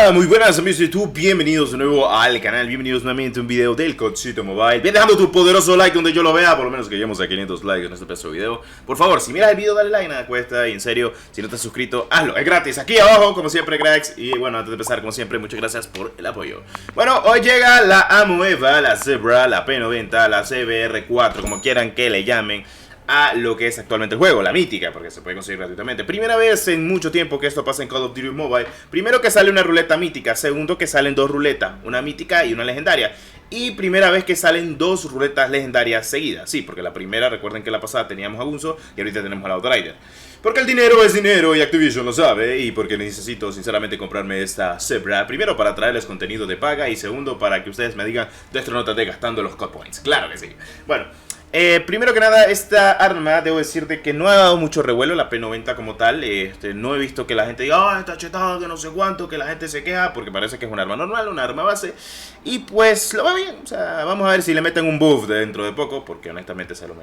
Hola, muy buenas amigos de YouTube, bienvenidos de nuevo al canal, bienvenidos nuevamente a un video del Codcito Mobile. Ve dejando tu poderoso like donde yo lo vea, por lo menos que lleguemos a 500 likes en este pedazo de video. Por favor, si miras el video dale like, nada cuesta, y en serio, si no te has suscrito, hazlo, es gratis, aquí abajo, como siempre cracks. Y bueno, antes de empezar, como siempre, muchas gracias por el apoyo. Bueno, hoy llega la Amoeba, la Zebra, la P90, la CBR4, como quieran que le llamen, a lo que es actualmente el juego, la mítica, porque se puede conseguir gratuitamente. Primera vez en mucho tiempo que esto pasa en Call of Duty Mobile. Primero que sale una ruleta mítica, segundo que salen dos ruletas, una mítica y una legendaria. Y primera vez que salen dos ruletas legendarias seguidas. Sí, porque la primera, recuerden que la pasada teníamos a Gunzo y ahorita tenemos al Outrider. Porque el dinero es dinero y Activision lo sabe. Y porque necesito sinceramente comprarme esta Zebra. Primero para traerles contenido de paga y segundo para que ustedes me digan, Destro, no te esté gastando los code points. Claro que sí. Bueno, primero que nada, esta arma, debo decirte que no ha dado mucho revuelo, la P90 como tal. No he visto que la gente diga, está chetado, que no sé cuánto, que la gente se queja, porque parece que es un arma normal, una arma base. Y pues lo va bien, o sea, vamos a ver si le meten un buff dentro de poco, porque honestamente se lo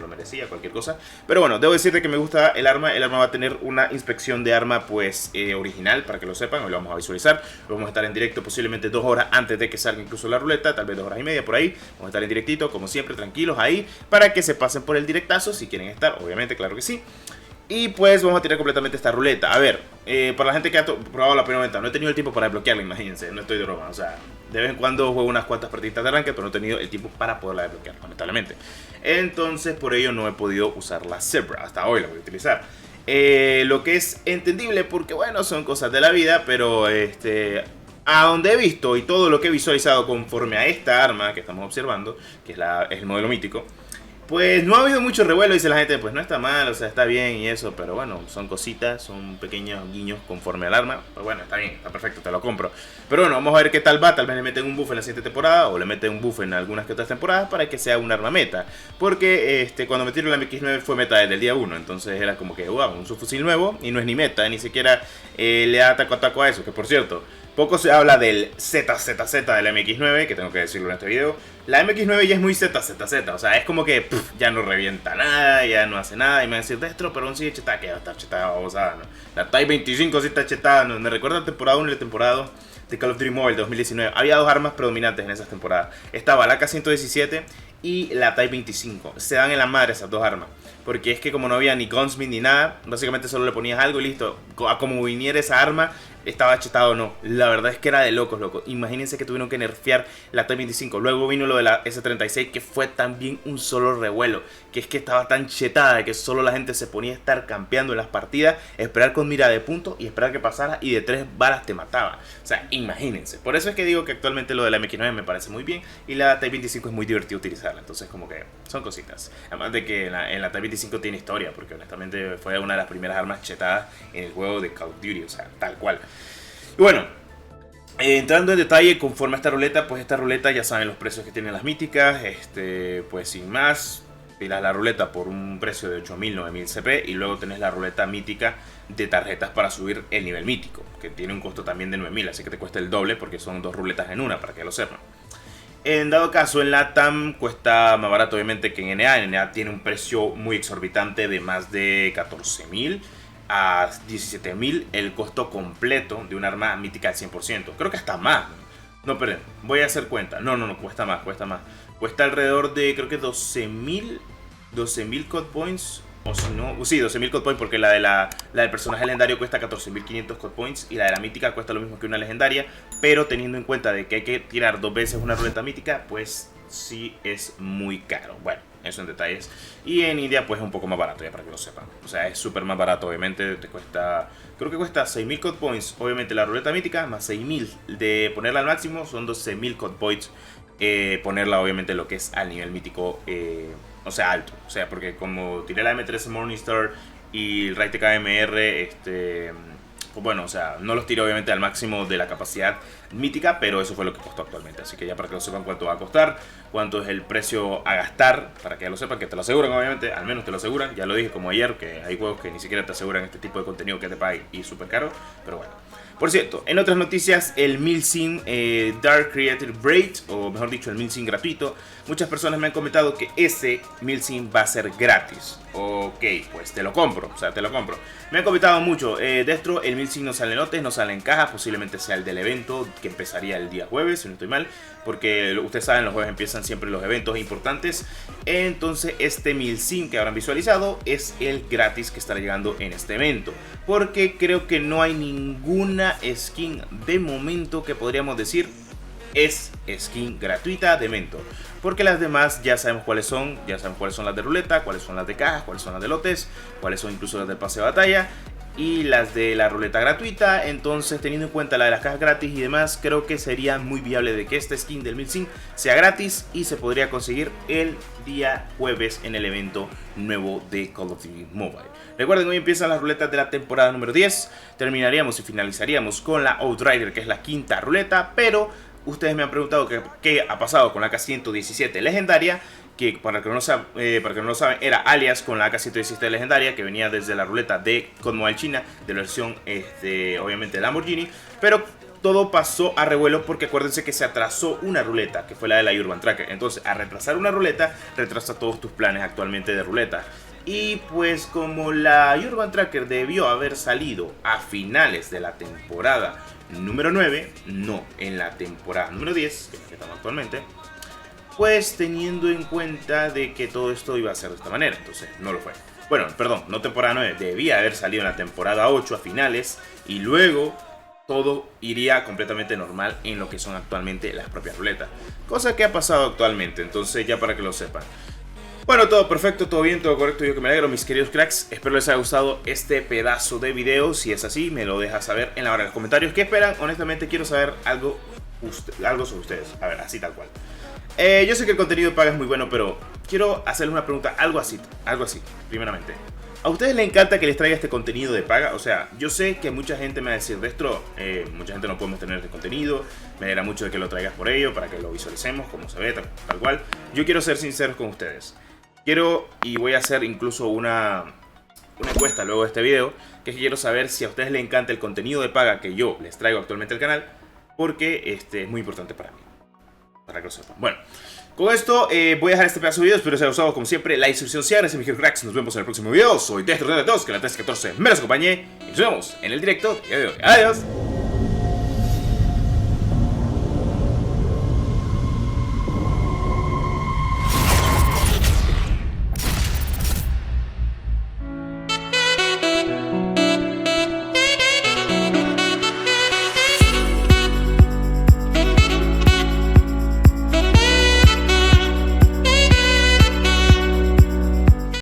merecía, cualquier cosa. Pero bueno, debo decirte que me gusta el arma va a tener una inspección de arma pues original, para que lo sepan, hoy lo vamos a visualizar. Lo vamos a estar en directo posiblemente 2 horas antes de que salga incluso la ruleta, tal vez 2 horas y media por ahí. Vamos a estar en directito, como siempre, tranquilos ahí, para que se pasen por el directazo si quieren estar, obviamente, claro que sí. Y pues vamos a tirar completamente esta ruleta. A ver, para la gente que ha probado la P90, no he tenido el tiempo para desbloquearla, imagínense, no estoy de broma. O sea, de vez en cuando juego unas cuantas partiditas de ranked, pero no he tenido el tiempo para poderla desbloquear, lamentablemente. Entonces, por ello no he podido usar la Zebra, hasta hoy la voy a utilizar. Lo que es entendible porque, bueno, son cosas de la vida, pero a donde he visto y todo lo que he visualizado conforme a esta arma que estamos observando, que es el modelo mítico, pues no ha habido mucho revuelo, dice la gente, pues no está mal, o sea, está bien y eso, pero bueno, son cositas, son pequeños guiños conforme al arma, pues bueno, está bien, está perfecto, te lo compro. Pero bueno, vamos a ver qué tal va, tal vez le meten un buff en la siguiente temporada, o le meten un buff en algunas que otras temporadas para que sea un arma meta. Porque cuando metieron la MX9 fue meta desde el día 1, entonces era como que, wow, un subfusil nuevo, y no es ni meta, ni siquiera le da taco a taco a eso, que por cierto, poco se habla del ZZZ de la MX9, que tengo que decirlo en este video. La MX9 ya es muy ZZZ, o sea, es como que ya no revienta nada, ya no hace nada. Y me van a decir, Destro, pero aún sigue chetada, que va a estar chetada, o sea, ¿no? La Type 25 sí está chetada, ¿no? Me recuerda a la temporada 1 y la temporada 2 de Call of Duty Mobile 2019. Había dos armas predominantes en esas temporadas. Estaba la AK-117 y la Type 25. Se dan en la madre esas dos armas. Porque es que como no había ni gunsmith ni nada, básicamente solo le ponías algo y listo. A como viniera esa arma, estaba chetado o no. La verdad es que era de locos, loco. Imagínense que tuvieron que nerfear la T-25. Luego vino lo de la S-36, que fue también un solo revuelo. Que es que estaba tan chetada que solo la gente se ponía a estar campeando en las partidas, esperar con mira de punto y esperar que pasara, y de 3 balas te mataba. O sea, imagínense. Por eso es que digo que actualmente lo de la MX9 me parece muy bien y la T-25 es muy divertido utilizarla. Entonces como que son cositas. Además de que en la T-25 tiene historia, porque honestamente fue una de las primeras armas chetadas en el juego de Call of Duty. O sea, tal cual. Y bueno, entrando en detalle conforme a esta ruleta, pues esta ruleta ya saben los precios que tienen las míticas. Pues sin más, tiras la ruleta por un precio de 8000, 9000 CP y luego tenés la ruleta mítica de tarjetas para subir el nivel mítico, que tiene un costo también de 9000, así que te cuesta el doble porque son dos ruletas en una, para que lo sepan. En dado caso, en LATAM cuesta más barato obviamente que en NA. En NA tiene un precio muy exorbitante de más de 14000 a 17000 el costo completo de un arma mítica al 100%. Creo que hasta más. No, perdón, voy a hacer cuenta. No, cuesta más. Cuesta alrededor de, creo que 12000 code points. O si no, sí, 12.000 code points, porque la del personaje legendario cuesta 14.500 code points y la de la mítica cuesta lo mismo que una legendaria. Pero teniendo en cuenta de que hay que tirar 2 veces una ruleta mítica, pues sí es muy caro. Bueno, eso en detalles. Y en India pues es un poco más barato, ya para que lo sepan. O sea, es súper más barato, obviamente. Te cuesta, creo que cuesta 6.000 code points, obviamente la ruleta mítica, más 6.000 de ponerla al máximo, son 12.000 code points. Ponerla obviamente lo que es al nivel mítico, o sea, alto. O sea, porque como tiré la M13 Morningstar y el Raytec AMR, pues bueno, o sea, no los tiré obviamente al máximo de la capacidad mítica, pero eso fue lo que costó actualmente. Así que ya para que lo sepan cuánto va a costar, cuánto es el precio a gastar, para que ya lo sepan, que te lo aseguran obviamente, al menos te lo aseguran. Ya lo dije como ayer, que hay juegos que ni siquiera te aseguran este tipo de contenido que te pague y es súper caro, pero bueno. Por cierto, en otras noticias, el Milsim Dark Creative Braid, o mejor dicho, el Milsim gratuito, muchas personas me han comentado que ese Milsim va a ser gratis. Ok, pues te lo compro, o sea, te lo compro. Me han comentado mucho, dentro el Milsim no sale en lotes, no sale en cajas, posiblemente sea el del evento que empezaría el día jueves, si no estoy mal, porque ustedes saben, los jueves empiezan siempre los eventos importantes. Entonces este Milsim que habrán visualizado es el gratis que estará llegando en este evento, porque creo que no hay ninguna skin de momento que podríamos decir es skin gratuita de Mentor, porque las demás ya sabemos cuáles son las de ruleta, cuáles son las de cajas, cuáles son las de lotes, cuáles son incluso las del pase de batalla y las de la ruleta gratuita. Entonces, teniendo en cuenta la de las cajas gratis y demás, creo que sería muy viable de que esta skin del Milsim sea gratis y se podría conseguir el día jueves en el evento nuevo de Call of Duty Mobile. Recuerden, hoy empiezan las ruletas de la temporada número 10, terminaríamos y finalizaríamos con la Outrider, que es la quinta ruleta, pero ustedes me han preguntado qué ha pasado con la AK-117 legendaria, que para que no lo saben, era alias con la AK-117 legendaria, que venía desde la ruleta de COD Mobile China, de la versión obviamente de Lamborghini, pero todo pasó a revuelo porque acuérdense que se atrasó una ruleta, que fue la de la Urban Tracker. Entonces, al retrasar una ruleta, retrasa todos tus planes actualmente de ruleta. Y pues como la Urban Tracker debió haber salido a finales de la temporada número 9, no en la temporada número 10, que es la que estamos actualmente, pues teniendo en cuenta de que todo esto iba a ser de esta manera, entonces no lo fue. Bueno, perdón, no temporada 9, debía haber salido en la temporada 8 a finales y luego todo iría completamente normal en lo que son actualmente las propias ruletas, cosa que ha pasado actualmente, entonces ya para que lo sepan. Bueno, todo perfecto, todo bien, todo correcto, yo que me alegro, mis queridos cracks. Espero les haya gustado este pedazo de video. Si es así, me lo dejas saber en la barra de los comentarios. ¿Qué esperan? Honestamente quiero saber algo sobre ustedes. A ver, así tal cual. Yo sé que el contenido de paga es muy bueno, pero quiero hacerles una pregunta, algo así, primeramente. ¿A ustedes les encanta que les traiga este contenido de paga? O sea, yo sé que mucha gente me va a decir, Destro, mucha gente no podemos tener este contenido, me alegra mucho de que lo traigas por ello, para que lo visualicemos, como se ve, tal cual. Yo quiero ser sincero con ustedes. Y voy a hacer incluso una encuesta luego de este video, que quiero saber si a ustedes les encanta el contenido de paga que yo les traigo actualmente al canal, porque es muy importante para mí, para que lo sepan. Bueno, con esto voy a dejar este pedazo de video, espero que les haya gustado como siempre, like, suscripción, gracias mis cracks, nos vemos en el próximo video, soy Destro de todos, que la 1314 me los acompañe, y nos vemos en el directo de hoy. Adiós.